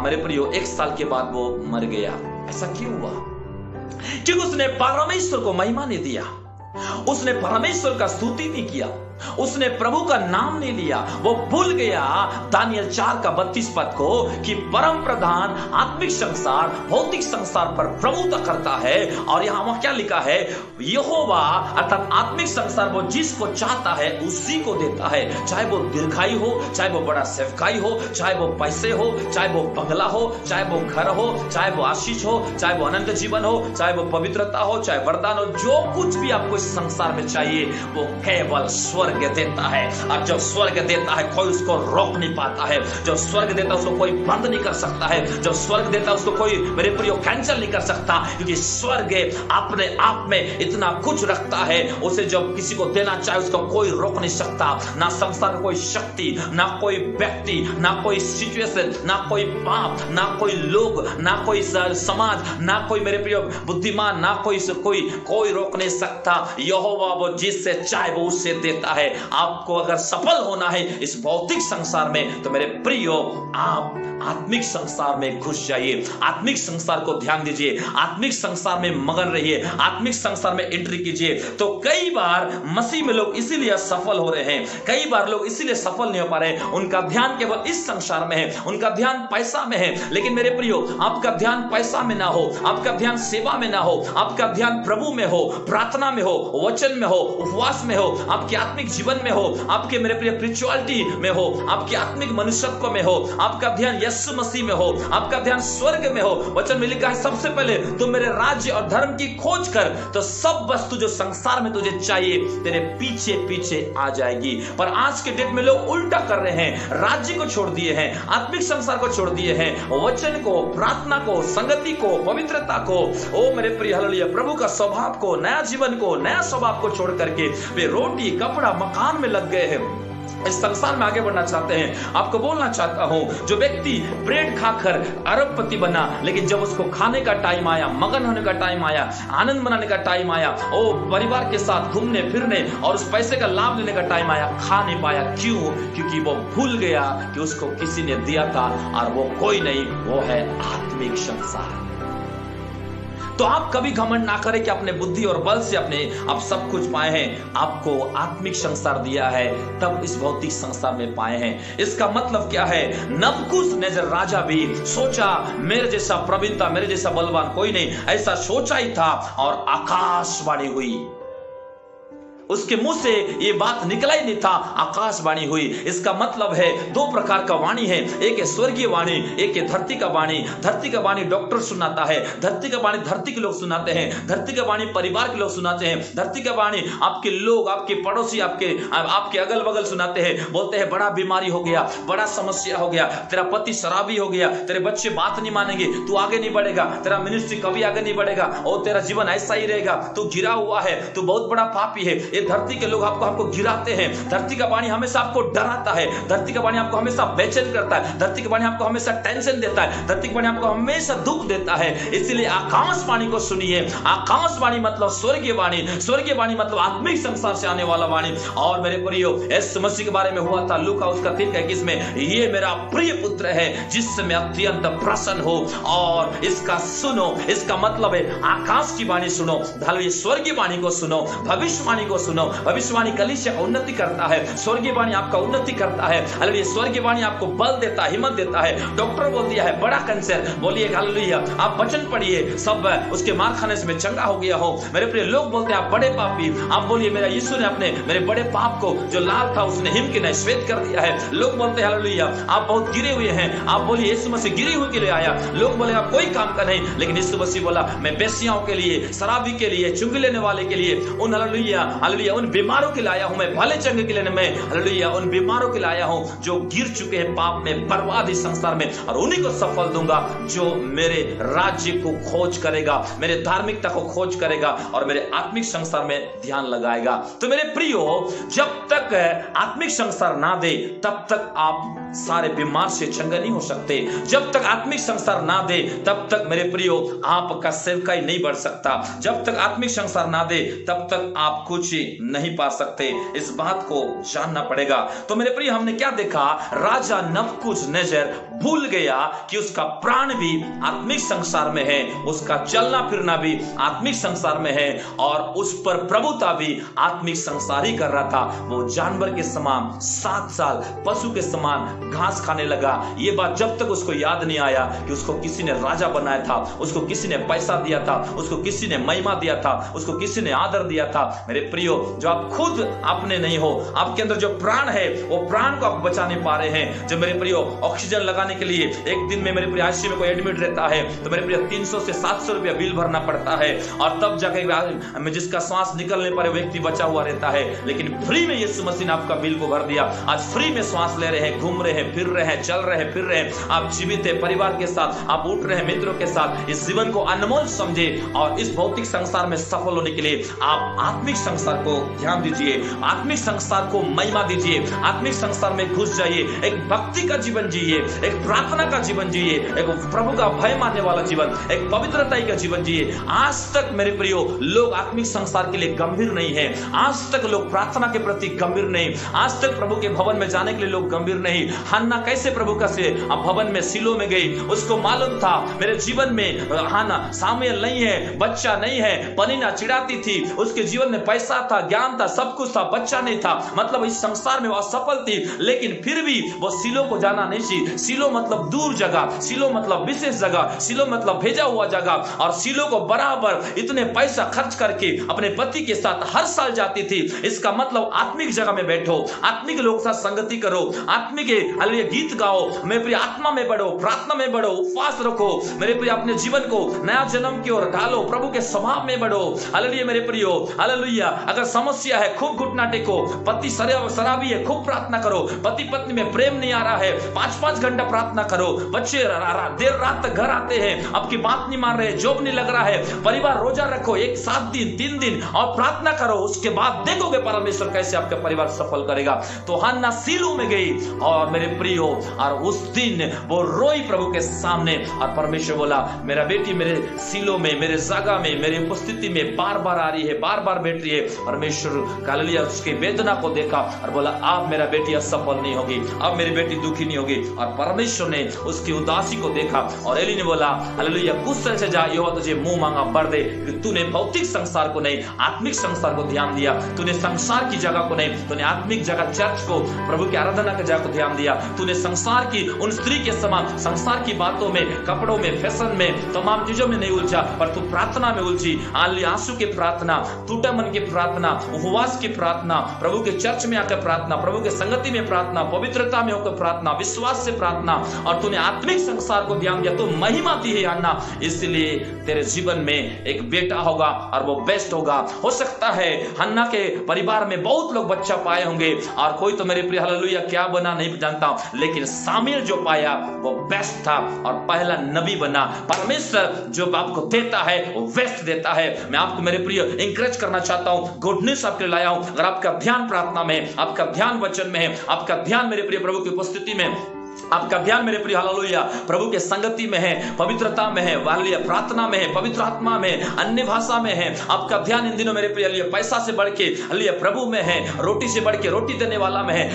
मेरे प्रियो 1 साल के बाद वो मर गया। ऐसा क्यों हुआ? क्योंकि उसने परमेश्वर को महिमा नहीं दिया, उसने परमेश्वर का स्तुति नहीं किया, उसने प्रभु का नाम नहीं लिया। वो भूल गया दानियल 4 का 32 पद को कि परम प्रधान आत्मिक संसार, भौतिक संसार पर प्रभुता करता है। और यहां क्या लिखा है? यहोवा अर्थात आत्मिक संसार वो जिसको चाहता है उसी को देता है, चाहे वो दीर्घायु हो, चाहे वो बड़ा सेवकाई हो, चाहे वो पैसे हो, चाहे वो बंगला हो, चाहे वो घर हो, चाहे वो आशीष हो, चाहे वो अनंत जीवन हो, चाहे वो पवित्रता हो, चाहे वरदान हो, जो कुछ भी आपको इस संसार में चाहिए वो केवल स्वर्ग देता है। और जब स्वर्ग देता है कोई उसको रोक नहीं पाता है, जब स्वर्ग देता है उसको कोई बंद नहीं कर सकता है, जब स्वर्ग देता है उसको कोई मेरे प्रियो कैंसिल नहीं कर सकता, क्योंकि स्वर्ग अपने आप में इतना कुछ रखता है, उसे जब किसी को देना चाहे उसको कोई रोक नहीं सकता। ना संसार में कोई शक्ति, ना कोई व्यक्ति, ना कोई सिचुएशन, ना कोई पाप, ना कोई लोग, ना कोई समाज, ना कोई मेरे प्रियो बुद्धिमान, ना कोई रोक नहीं सकता। यहोवा वो जिससे चाहे वो उससे देता है। आपको अगर सफल होना है इस भौतिक संसार में तो मेरे प्रियो आप आत्मिक संसार में घुस जाइए, आत्मिक संसार को ध्यान दीजिए, आत्मिक संसार में मगन रहिए, आत्मिक संसार में एंट्री कीजिए। तो कई बार मसीह में लोग इसीलिए सफल हो रहे हैं, कई बार लोग इसीलिए सफल नहीं हो पा रहे, उनका ध्यान केवल इस संसार में है, उनका ध्यान पैसा में है। लेकिन मेरे प्रियो आपका ध्यान पैसा में ना हो, आपका ध्यान सेवा में ना हो, आपका ध्यान प्रभु में हो, प्रार्थना में हो, वचन में हो, उपवास में हो, आपके आत्मिक जीवन में हो, आपके मेरे प्रिय स्पिरिचुअलिटी में हो, आपके आत्मिक मनुष्यत्व में हो, आपका ध्यान यीशु मसीह में हो, आपका ध्यान स्वर्ग में हो। वचन में लिखा है सबसे पहले तुम मेरे राज्य और धर्म की खोज कर, तो सब वस्तु जो संसार में तुझे चाहिए तेरे पीछे पीछे आ जाएगी। पर आज के डेट में लोग उल्टा कर रहे हैं, राज्य को छोड़ दिए हैं, आत्मिक संसार को छोड़ दिए हैं, वचन को, प्रार्थना को, संगति को, पवित्रता को, ओ मेरे प्रिय हालेलुया प्रभु का स्वभाव को, नया जीवन को, नया स्वभाव को छोड़ करके वे रोटी, कपड़ा, मकान में लग गए हैं, इस संसार में आगे बढ़ना चाहते हैं। आपको बोलना चाहता हूं, जो व्यक्ति ब्रेड खाकर अरबपति बना, लेकिन जब उसको खाने का टाइम आया, मगन होने का टाइम आया, आनंद मनाने का टाइम आया, वो परिवार के साथ घूमने फिरने और उस पैसे का लाभ लेने का टाइम आया, खा नहीं पाया। क्यों? क्योंकि वो भूल गया कि उसको किसी ने दिया था, और वो कोई नहीं, वो है आत्मिक संसार। तो आप कभी घमंड ना करें कि अपने बुद्धि और बल से आप सब कुछ पाए हैं। आपको आत्मिक संसार दिया है, तब इस भौतिक संसार में पाए हैं। इसका मतलब क्या है? नबूकदनेस्सर राजा भी सोचा मेरे जैसा प्रवीणता, मेरे जैसा बलवान कोई नहीं, ऐसा सोचा ही था, और आकाशवाणी हुई, उसके मुंह से ये बात निकला ही नहीं था, आकाशवाणी हुई। इसका मतलब है दो प्रकार का वाणी है, एक है स्वर्गीय वाणी, एक है धरती का वाणी। धरती का वाणी डॉक्टर सुनाता है, धरती का वाणी धरती के लोग सुनाते हैं, धरती का वाणी परिवार के लोग सुनाते हैं, धरती का वाणी आपके लोग, आपके पड़ोसी, आपके अगल बगल सुनाते हैं। बोलते हैं बड़ा बीमारी हो गया, बड़ा समस्या हो गया, तेरा पति शराबी हो गया, तेरे बच्चे बात नहीं मानेंगे, तू आगे नहीं बढ़ेगा, तेरा मिनिस्ट्री कभी आगे नहीं बढ़ेगा, और तेरा जीवन ऐसा ही रहेगा, तू गिरा हुआ है, तू बहुत बड़ा पापी है। धरती के लोग आपको गिराते हैं। धरती का वाणी हमेशा आपको डराता है, धरती का वाणी आपको हमेशा बेचैन करता है, धरती का वाणी आपको हमेशा टेंशन देता है, धरती का वाणी आपको हमेशा दुख देता है। इसलिए आकाशवाणी को सुनिए। आकाशवाणी मतलब स्वर्गीय वाणी, स्वर्गीय वाणी मतलब आत्मिक संसार से आने वाला वाणी। और मेरे प्रियो यीशु मसीह के बारे में हुआ था लूका उसका 3:21 में, ये मेरा प्रिय पुत्र है जिससे मैं अत्यंत प्रसन्न हूं, और इसका सुनो। इसका मतलब है आकाश की वाणी सुनो, स्वर्गीय वाणी को सुनो, भविष्यवाणी को सुनो। भविष्यवाणी कलीसिया का उन्नति करता है, स्वर्गीय वाणी आपका उन्नति करता है। हालेलुया, स्वर्गीय वाणी आपको बल देता है, हिम्मत देता है। डॉक्टर बोल दिया है बड़ा कैंसर, बोलिए हालेलुया, आप वचन पढ़िए, सब उसके मार खाने से मैं चंगा हो गया हो। मेरे प्रिय लोग बोलते हैं आप बड़े पापी, आप बोलिए मेरा यीशु ने अपने मेरे बड़े पाप को जो लाल था उसने हिम के नहीं श्वेत कर दिया है। लोग बोलते हैं हालेलुया आप बहुत गिरे हुए हैं, आप बोलिए यीशु मसीह गिरे हुए के लिए आया। लोग बोले आप कोई काम का नहीं, लेकिन यीशु मसीह बोला मैं बेसियाओं के लिए, शराबी के लिए, चुंगी लेने वाले के लिए, उन हालेलुया हालेलुया उन बीमारों के लिए आया हूं मैं, भले चंगे के लिए मैं हालेलुया उन बीमारों के लिए आया हूं जो गिर चुके हैं पाप में, बर्बाद इस संसार में, और उन्हीं को सफल दूंगा जो मेरे राज्य को खोज करेगा, मेरे धार्मिकता को खोज करेगा और मेरे आत्मिक संसार में ध्यान लगाएगा। तो मेरे प्रियो, जब तक आत्मिक संसार ना दे तब तक आप सारे बीमार से चंगे नहीं हो सकते। जब तक आत्मिक संसार ना दे तब तक मेरे प्रियो आपका सेवकाई नहीं बढ़ सकता। जब तक आत्मिक संसार ना दे तब तक आप कुछ नहीं पा सकते। इस बात को जानना पड़ेगा। तो मेरे प्रियो, हमने क्या देखा? राजा नबूकदनेस्सर भूल गया कि उसका प्राण भी आत्मिक संसार में है, उसका चलना फिरना भी आत्मिक संसार में है और उस पर प्रभुता भी आत्मिक संसार ही कर रहा था। वो जानवर के समान 7 साल पशु के समान घास खाने लगा। ये बात जब तक उसको याद नहीं आया कि उसको किसी ने राजा बनाया था, उसको किसी ने पैसा दिया था, उसको किसी ने महिमा दिया था, उसको किसी ने आदर दिया था। मेरे प्रियो, जो आप खुद अपने नहीं हो, आपके अंदर जो प्राण है वो प्राण को आप बचा नहीं पा रहे हैं। जब मेरे प्रियो ऑक्सीजन लगाने के लिए एक दिन में मेरे प्रियो आईसीयू में कोई एडमिट रहता है तो मेरे प्रियो 300 से 700 रुपया बिल भरना पड़ता है और तब जाके जिसका श्वास निकलने पर व्यक्ति बचा हुआ रहता है। लेकिन फ्री में यीशु मसीह ने आपका बिल को भर दिया। आज फ्री में श्वास ले रहे हैं, घूम रहे हैं, फिर रहे हैं, चल रहे हैं, फिर रहे हैं, आप जीवित हैं, परिवार के साथ आप उठ रहे हैं, मित्रों के साथ। इस जीवन को अनमोल समझे और इस भौतिक संसार में सफल होने के लिए आप आत्मिक संसार को ध्यान दीजिए, आत्मिक संसार को महिमा दीजिए, आत्मिक संसार में घुस जाइए, एक भक्ति का जीवन जिए, एक प्रार्थना का जीवन जिए, एक प्रभु का भय मानने वाला जीवन, एक पवित्रता का जीवन जिए। आज तक मेरे प्रियो लोग आत्मिक संसार के लिए गंभीर नहीं है, आज तक लोग प्रार्थना के प्रति गंभीर नहीं, आज तक प्रभु के भवन में जाने के लिए लोग गंभीर नहीं। हन्ना कैसे प्रभु का से भवन में सिलो में गई, उसको मालूम था मेरे जीवन में हन्ना सामुएल नहीं है, बच्चा नहीं है। पनीना चिढ़ाती थी, उसके जीवन में पैसा था, ज्ञान था, सब कुछ था, बच्चा नहीं था, मतलब इस संसार में वो असफल थी। लेकिन फिर भी वो सिलो को जाना नहीं चाहिए। सिलो मतलब दूर जगह, सिलो मतलब विशेष जगह, सिलो मतलब भेजा हुआ जगह। और सिलो को बराबर इतने पैसा खर्च करके अपने पति के साथ हर साल जाती थी। इसका मतलब आत्मिक जगह में बैठो, आत्मिक लोग साथ संगति करो, आत्मिक गीत गाओ, मेरे प्रिय आत्मा में बढ़ो, प्रार्थना में बढ़ो, उपवास रखो, मेरे प्रिय अपने जीवन को नया जन्म की ओर ढालो, प्रभु के स्वभाव में बढ़ो। हालेलुया मेरे प्रियो, हालेलुया। अगर समस्या है खूब घुटना टेको, पति शराबी है खूब प्रार्थना करो, पति पत्नी में प्रेम नहीं आ रहा है 5-5 घंटा प्रार्थना करो, बच्चे देर रात तक घर आते हैं, आपकी बात नहीं मान रहे, जॉब नहीं लग रहा है, परिवार रोजा रखो 1-7 दिन 3 दिन और प्रार्थना करो। उसके बाद देखोगे परमेश्वर कैसे आपका परिवार सफल करेगा। तो हन्ना सिलो में गई और मेरे प्रियो, और उस दिन वो रोई प्रभु के सामने और परमेश्वर बोला मेरा बेटी मेरे सिलो में, मेरे जगह में, मेरी उपस्थिति में बार बार आ रही है, बार बार बैठ रही है। परमेश्वर हालेलुया उसकी वेदना को देखा और बोला अब मेरा बेटी असफल नहीं होगी, अब मेरी बेटी दुखी नहीं होगी। और परमेश्वर ने उसकी उदासी को देखा और एली ने बोला हालेलुया कुछ तरह से जा, यहोवा तुझे मुंह मांगा भर दे कि तूने भौतिक संसार को नहीं आत्मिक संसार को ध्यान दिया, तूने संसार की जगह को नहीं, तूने आत्मिक जगह चर्च को, प्रभु की आराधना की जगह को ध्यान दिया। तूने संसार की उन स्त्री के समान संसार की बातों में, कपड़ों में, फैशन में, तमाम चीजों में नहीं उलझा, पर तू प्रार्थना में उलझी। आंसू की प्रार्थना, टूटा मन की प्रार्थना, उपवास की प्रार्थना, प्रभु के चर्च में आकर प्रार्थना, प्रभु के संगति में प्रार्थना, पवित्रता में होकर प्रार्थना, विश्वास से प्रार्थना, और तूने आत्मिक संसार को ध्यान दिया। तो महिमा दी है अन्ना, इसलिए तेरे जीवन में एक बेटा होगा और वो बेस्ट होगा। हो सकता है हन्ना के परिवार में बहुत लोग बच्चा पाए होंगे और कोई तो मेरे प्रिय हालेलुया क्या बना नहीं जानता, लेकिन सामुएल जो पाया वो बेस्ट था और पहला नबी बना। परमेश्वर जो आपको देता है वो बेस्ट देता है। मैं आपको मेरे प्रिय इंकरेज करना चाहता हूं, गुड न्यूज़ आपके लाया हूं। अगर आपका ध्यान प्रार्थना में, आपका ध्यान वचन में है, आपका ध्यान मेरे प्रिय प्रभु की उपस्थिति में, आपका ध्यान मेरे प्रिय हालेलुया प्रभु के संगति में है, पवित्रता में है, हालेलुया प्रार्थना में है, पवित्र आत्मा में, अन्य भाषा में है, आपका ध्यान इन दिनों मेरे प्रिय हालेलुया पैसा से बढ़ के हालेलुया प्रभु में है, रोटी से बढ़ के रोटी देने वाला में है,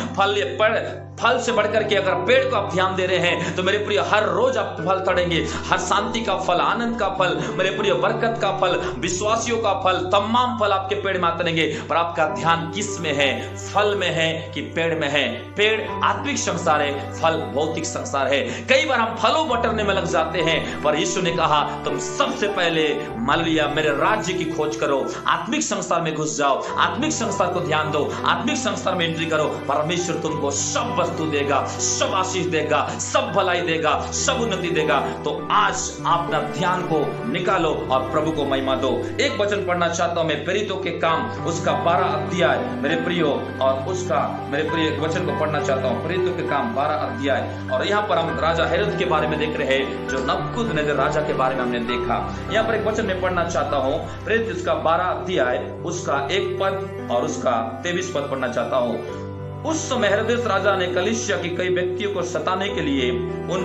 फल से बढ़कर के अगर पेड़ को आप ध्यान दे रहे हैं तो मेरे प्रिय हर रोज आप फल तोड़ेंगे, हर शांति का फल, आनंद का फल, मेरे प्रिय बरकत का फल, विश्वासियों का फल, तमाम फल आपके पेड़ में आते। पर आपका ध्यान किस में है? फल में है कि पेड़ में है? पेड़ आत्मिक संसार है, फल भौतिक संसार है। कई बार हम फलों बटरने में लग जाते हैं, पर यीशु ने कहा तुम सबसे पहले मान लिया मेरे राज्य की खोज करो, आत्मिक संसार में घुस जाओ, आत्मिक संसार को ध्यान दो, आत्मिक संसार में एंट्री करो। परमेश्वर तुमको सब वस्तु देगा, सब आशीष देगा, सब भलाई देगा, सब उन्नति देगा। तो आज अपना ध्यान को निकालो और प्रभु को महिमा दो। एक वचन पढ़ना चाहता हूं मैं, प्रेरितों के काम उसका 12 अध्याय मेरे प्रियो, और उसका मेरे प्रिय एक वचन को पढ़ना चाहता हूं, प्रेरितों के काम 12 अध्याय। और यहाँ पर हम राजा हेरोद के बारे में देख रहे हैं, जो नबूकदनेस्सर राजा के बारे में हमने देखा। यहाँ पर एक वचन में पढ़ना चाहता हूं, प्रेरित उसका 12 अध्याय उसका 1 पद और उसका 23 पद पढ़ना चाहता हूं। उस समय हेरोदेस राजा ने कलीसिया के कई व्यक्तियों को सताने के लिए उन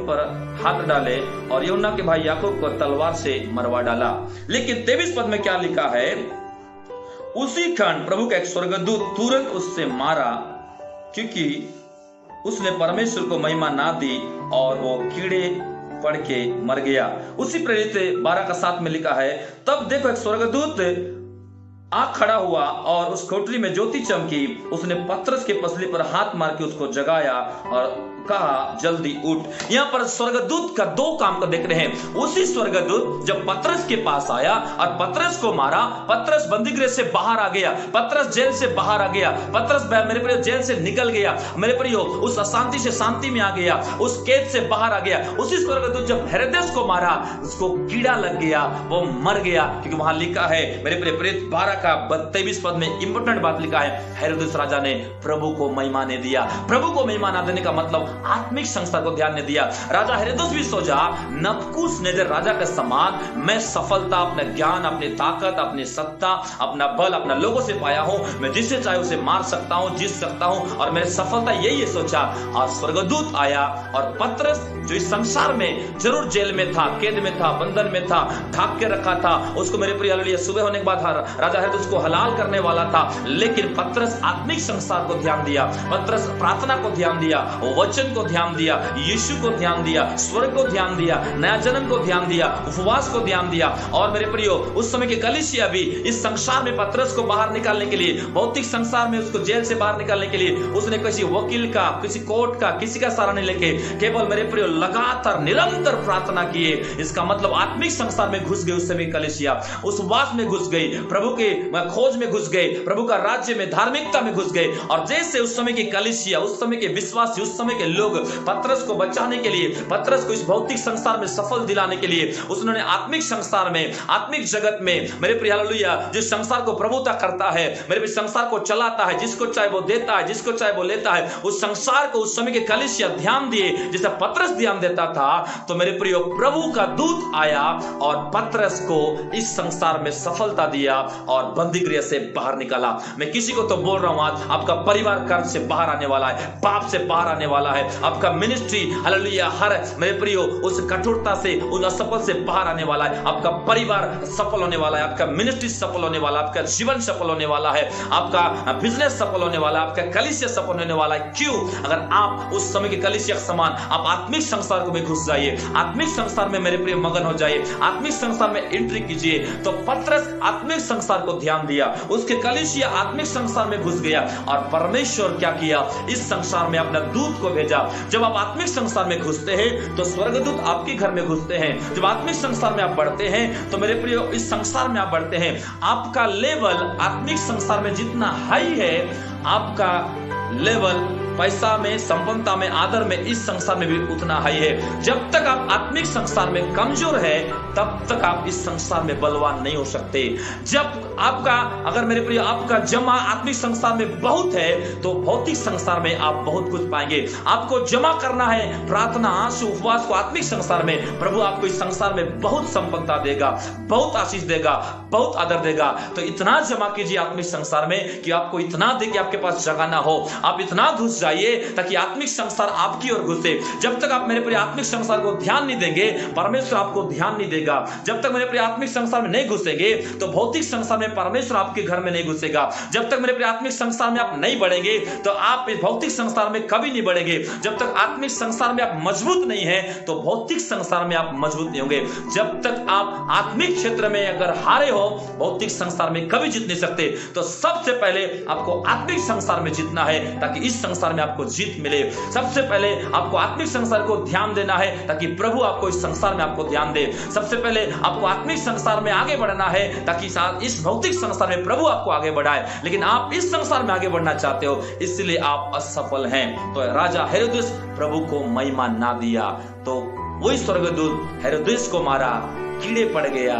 पर हाथ डाले और यूहन्ना के भाई याकूब को तलवार से मरवा डाला। लेकिन 23 पद में क्या लिखा है, उसी क्षण प्रभु का एक स्वर्गदूत तुरंत उससे मारा, क्योंकि उसने परमेश्वर को महिमा ना दी और वो कीड़े पड़ के मर गया। उसी प्रेरित 12 का 7 में लिखा है, तब देखो एक स्वर्गदूत आ खड़ा हुआ और उस कोठरी में ज्योति चमकी। उसने पतरस के पसली पर हाथ मार के उसको जगाया और कहा जल्दी उठ। यहाँ पर स्वर्गदूत का 2 काम को देख रहे हैं। उसी स्वर्गदूत जब पतरस के पास आया और पतरस को मारा, पतरस बंदीगृह से बाहर आ गया, पतरस जेल से बाहर आ गया, पतरस मेरे प्रियो जेल से निकल गया, मेरे प्रियो उस अशांति से शांति में आ गया, उस कैद से बाहर आ गया। उसी स्वर्गदूत जब हेरोदेस को मारा, उसको कीड़ा लग गया, वो मर गया, क्योंकि वहां लिखा है मेरे प्रिय प्रेरित 12 का 23 पद में इंपॉर्टेंट बात लिखा है, हेरोदेस राजा ने प्रभु को महिमा ने दिया। प्रभु को महिमा ना देने का मतलब आत्मिक संसार को ध्यान ने दिया। राजा हेरोदेस भी सोचा नबूकदनेस्सर राजा के समान मैं सफलता अपने ज्ञान, अपनी ताकत, अपनी सत्ता, अपना बल, अपना लोगों से पाया हूं, मैं जिसे चाहे उसे मार सकता हूं, जीत सकता हूं, और मेरी सफलता यही है सोचा। और स्वर्गदूत आया और पतरस जो इस संसार में जरूर जेल में था, कैद में था, बंधन में था, ढाक के रखा था, उसको मेरे प्रिय हालेलुया सुबह होने के बाद राजा हेरोदेस उसको हलाल करने वाला था, लेकिन पतरस आत्मिक संसार को ध्यान दिया, पतरस प्रार्थना को ध्यान दिया, वचन को ध्यान दिया, यीशु को ध्यान दिया, स्वर्ग को ध्यान दिया, नया जन्म को ध्यान दिया, उपवास को ध्यान दिया। और मेरे प्रियो उस समय के कलीसिया भी इस संसार में पतरस को बाहर निकालने के लिए, भौतिक संसार में उसको जेल से बाहर निकालने के लिए उसने किसी वकील का, किसी कोर्ट का, किसी का सहारा नहीं लेके केवल मेरे प्रियो लगातार निरंतर प्रार्थना किए। इसका मतलब आत्मिक संसार में घुस गए उस समय कलीसिया, उस वास में घुस गई, प्रभु के खोज में घुस गए, प्रभु का राज्य में, धार्मिकता में घुस गए। और जैसे उस समय की कलीसिया, उस समय के विश्वासी, उस समय के लोग पतरस को बचाने के लिए, पतरस को इस भौतिक संसार में सफल दिलाने के लिए उसने आत्मिक संसार में, आत्मिक जगत में मेरे प्रिय हालेलुया जिस संसार को प्रभुता करता है, मेरे प्रिय संसार को चलाता है, जिसको चाहे वो देता है, जिसको चाहे वो लेता है, उस संसार को उस समय के कलीसिया ध्यान दिए जैसे पतरस ध्यान देता था। तो मेरे प्रियो प्रभु का दूत आया और पतरस को इस संसार में सफलता दिया और बंदीगृह से बाहर निकाला। मैं किसी को तो बोल रहा हूं आज आपका परिवार कर्ज से बाहर आने वाला है, पाप से बाहर आने वाला है, आपका मिनिस्ट्री हालेलुया हर मेरे प्रियो उस कठोरता से, उन असफल से बाहर आने वाला है, आपका परिवार सफल होने वाला है, आपका मिनिस्ट्री सफल होने वाला है, आपका जीवन सफल होने वाला है, आपका बिजनेस सफल होने वाला है, आपका कलीसिया सफल होने वाला है। क्यों? अगर आप उस समय के कलीसिया के समान आप आत्मिक संसार में घुस जाइए, आत्मिक संसार में मेरे प्रिय मगन हो जाइए, आत्मिक संसार में एंट्री कीजिए। तो पतरस आत्मिक संसार को ध्यान दिया, उसके कलीसिया आत्मिक संसार में घुस गया और परमेश्वर क्या किया, इस संसार में अपना दूत को भेजा। जब आप आत्मिक संसार में घुसते हैं तो स्वर्गदूत आपके घर में घुसते हैं। जब आत्मिक संसार में आप बढ़ते हैं तो मेरे प्रियो इस संसार में आप बढ़ते हैं, आपका लेवल आत्मिक संसार में जितना हाई है, आपका लेवल पैसा में, संपन्नता में, आदर में इस संसार में भी उतना हाई है। जब तक आप आत्मिक संसार में कमजोर है तब तक आप इस संसार में बलवान नहीं हो सकते। जब आपका अगर मेरे प्रिय आपका जमा आत्मिक संसार में बहुत है तो भौतिक संसार में आप बहुत कुछ पाएंगे। आपको जमा करना है प्रार्थना, आंसू, उपवास को आत्मिक संसार में, प्रभु आपको इस संसार में बहुत संपन्नता देगा, बहुत आशीष देगा, बहुत आदर देगा। तो इतना जमा कीजिए आत्मिक संसार में कि आपको इतना दे कि आपके पास जगह ना हो, आप इतना घुस जाइए ताकि आत्मिक संसार आपकी ओर घुसे। जब तक आप मेरे प्रिय आत्मिक संसार को ध्यान नहीं देंगे, परमेश्वर आपको ध्यान नहीं देगा। जब तक मेरे प्रिय आत्मिक संसार में नहीं घुसेंगे तो भौतिक संसार में परमेश्वर आपके घर में नहीं घुसेगा। जब तक मेरे प्रिय आत्मिक संसार में आप नहीं बढ़ेंगे तो आप इस भौतिक संसार में कभी नहीं बढ़ेंगे। जब तक आत्मिक संसार में आप मजबूत नहीं है तो भौतिक संसार में आप मजबूत नहीं होंगे। जब तक आप आत्मिक क्षेत्र में अगर हारे हो, भौतिक संसार में कभी जीत नहीं सकते। तो सबसे पहले आपको आत्मिक संसार में जीतना है ताकि इस संसार में में आपको जीत मिले। सबसे पहले आपको आत्मिक संसार को ध्यान देना है ताकि प्रभु आपको इस संसार में आपको ध्यान दे। सबसे पहले आपको आत्मिक संसार में आगे बढ़ना है ताकि इस भौतिक संसार में प्रभु आपको आगे बढ़ाए। लेकिन आप इस संसार में आगे बढ़ना चाहते हो, इसलिए आप असफल हैं। तो राजा हेरोदेस प्रभु को महिमा ना दिया, तो वही स्वर्गदूत हेरोदेस को मारा, कीड़े पड़ गया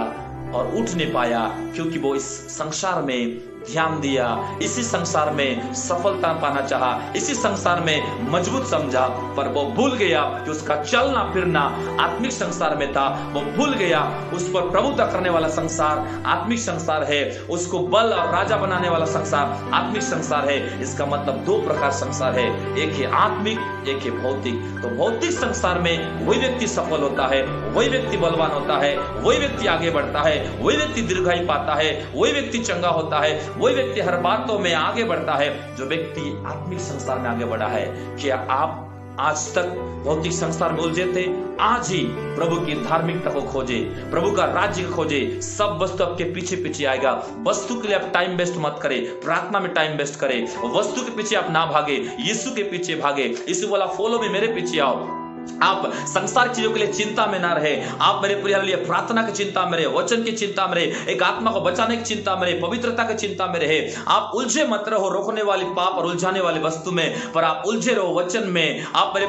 और उठ नहीं पाया, क्योंकि वो इस संसार में ध्यान दिया, इसी संसार में सफलता पाना चाहा, इसी संसार में मजबूत समझा, पर वो भूल गया कि उसका चलना फिरना आत्मिक संसार में था। वो भूल गया उस पर प्रभुता करने वाला संसार आत्मिक संसार है, उसको बल और राजा बनाने वाला संसार आत्मिक संसार है। इसका मतलब दो प्रकार संसार है, एक है आत्मिक, एक है भौतिक। तो भौतिक संसार में वही व्यक्ति सफल होता है, वही व्यक्ति बलवान होता है, वही व्यक्ति आगे बढ़ता है, वही व्यक्ति दीर्घायु पाता है, वही व्यक्ति चंगा होता है, वही व्यक्ति हर बातों में आगे बढ़ता है जो व्यक्ति आत्मिक संसार में आगे बढ़ा है। क्या आप आज तक भौतिक संसार में उलझे थे? आज ही प्रभु की धार्मिकता को खोजे, प्रभु का राज्य को खोजे। सब वस्तु आपके पीछे पीछे आएगा। वस्तु के लिए आप टाइम वेस्ट मत करें, प्रार्थना में टाइम वेस्ट करें। वस्तु के पीछे आप ना भागे, यीशु के पीछे भागे। यीशु बोला फॉलो मी, मेरे पीछे आओ। आप संसार चीजों के लिए चिंता में ना रहे, आप मेरे प्रिय लिए प्रार्थना की चिंता में रहे, वचन की चिंता में रहे, एक आत्मा को बचाने की चिंता में रहे, पवित्रता की चिंता में रहे। आप उलझे मत रहो रोकने वाली पाप और उलझाने वाली वस्तु में, पर आप उलझे रहो वचन में। आप मेरे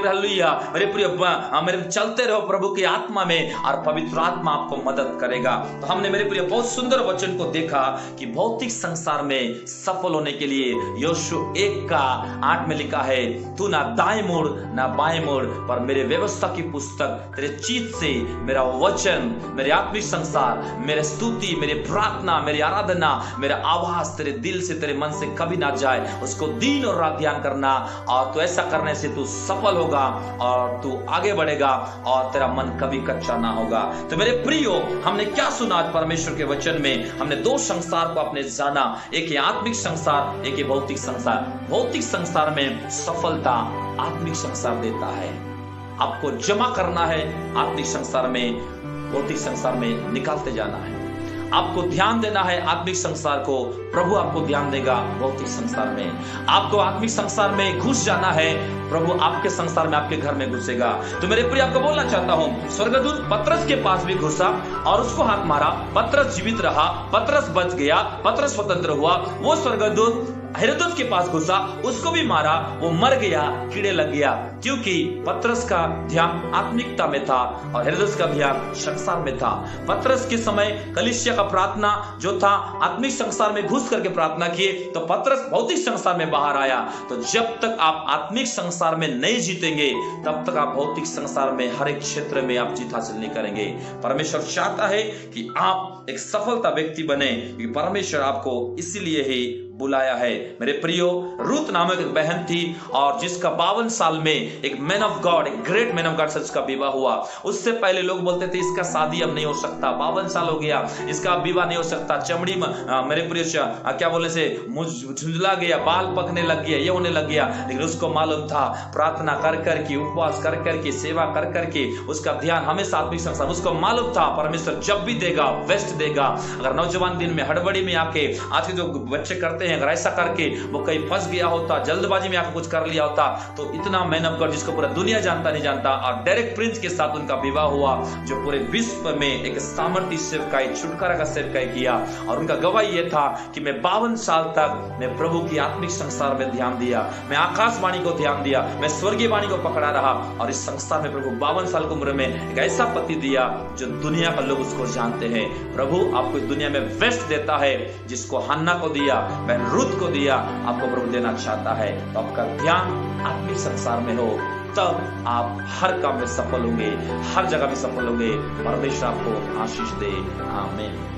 मेरे चलते रहो प्रभु की आत्मा में, और पवित्र आत्मा आपको मदद करेगा। तो हमने मेरे प्रिय बहुत सुंदर वचन को देखा कि भौतिक संसार में सफल होने के लिए योशु 1:8 में लिखा है, तू ना दाएं मुड़ ना बाएं मुड़, पर मेरे व्यवस्था की पुस्तक तेरे चित्त से मेरा वचन, मेरे आत्मिक संसार, मेरे स्तुति, मेरे प्रार्थना, मेरी आराधना, मेरा आवाज तेरे दिल से तेरे मन से कभी ना जाए। उसको दिन और रात ध्यान करना, और तो ऐसा करने से तू सफल होगा और तू आगे बढ़ेगा और तेरा मन कभी कच्चा ना होगा। तो मेरे प्रियो, हमने क्या सुना आज परमेश्वर के वचन में? हमने दो संसार को आपने जाना, एक है आत्मिक संसार, एक है भौतिक संसार। भौतिक संसार में सफलता आत्मिक संसार देता है, आपको जमा करना है आत्मिक संसार में, भौतिक संसार में निकालते जाना है। आपको ध्यान देना है आत्मिक संसार को, प्रभु आपको ध्यान देगा भौतिक संसार में। आपको आत्मिक संसार में घुस जाना है, प्रभु आपके संसार में, आपके घर में घुसेगा। तो मेरे प्रिय, आपको बोलना चाहता हूं, स्वर्गदूत पतरस के पास भी घुसा और उसको हाथ मारा। पतरस जीवित रहा, पतरस बच गया, पतरस स्वतंत्र हुआ। वो स्वर्गदूत हेरोदेस के पास घुसा, उसको भी मारा, वो मर गया, कीड़े लग गया, क्योंकि पतरस का ध्यान आत्मिकता में था और हेरोदेस का ध्यान संसार में था। पतरस के समय कलीसिया का प्रार्थना जो था आत्मिक संसार में घुस करके प्रार्थना किए, तो पतरस भौतिक संसार में बाहर आया। तो जब तक आप आत्मिक संसार में नहीं जीतेंगे, तब तक आप भौतिक संसार में हर एक क्षेत्र में आप जीत हासिल नहीं करेंगे। परमेश्वर चाहता है कि आप एक सफलता व्यक्ति बने, क्योंकि परमेश्वर आपको इसीलिए ही बुलाया है। मेरे प्रियो, रूत नामक एक बहन थी और जिसका 52 साल में एक मैन ऑफ गॉड, एक ग्रेट मैन ऑफ गॉड से उसका विवाह हुआ। उससे पहले लोग बोलते थे इसका शादी अब नहीं हो सकता, 52 साल हो गया, इसका विवाह नहीं हो सकता, चमड़ी मेरे प्रिय क्या बोले से झुंझला गया, बाल पकने लग गया, ये होने लग गया। लेकिन उसको मालूम था, प्रार्थना कर करके, उपवास कर करके, सेवा कर करके, उसका ध्यान हमेशा आत्मिक संसार। उसको मालूम था परमेश्वर जब भी देगा बेस्ट देगा। अगर नौजवान दिन में हड़बड़ी में आके, आज के जो बच्चे करते हैं, अगर ऐसा करके वो कहीं फंस गया होता, जल्दबाजी में आकर कुछ कर लिया होता, तो इतना मैन ऑफ गॉड जिसको पूरा दुनिया जानता नहीं जानता, और डायरेक्ट प्रिंस के साथ उनका विवाह हुआ, जो पूरे विश्व में एक सामर्थ्य सेवकाई, छुटकारा का सेवकाई किया। और उनका गवाही यह था कि मैं 52 साल तक मैं प्रभु की आत्मिक संसार में ध्यान दिया, मैं आकाशवाणी को ध्यान दिया, मैं स्वर्गीय वाणी को पकड़ा रहा, और इस संसार में प्रभु 52 साल की उम्र में एक ऐसा पति दिया जो दुनिया का लोग उसको जानते हैं। प्रभु आपको इस दुनिया में बेस्ट देता है, जिसको हन्ना को दिया, मैं रूत को दिया, आपको प्रभु देना चाहता है। तो आपका ध्यान आत्मिक संसार में हो, तब आप हर काम में सफल होंगे, हर जगह में सफल होंगे। परमेश्वर आपको आशीष दे। आमीन।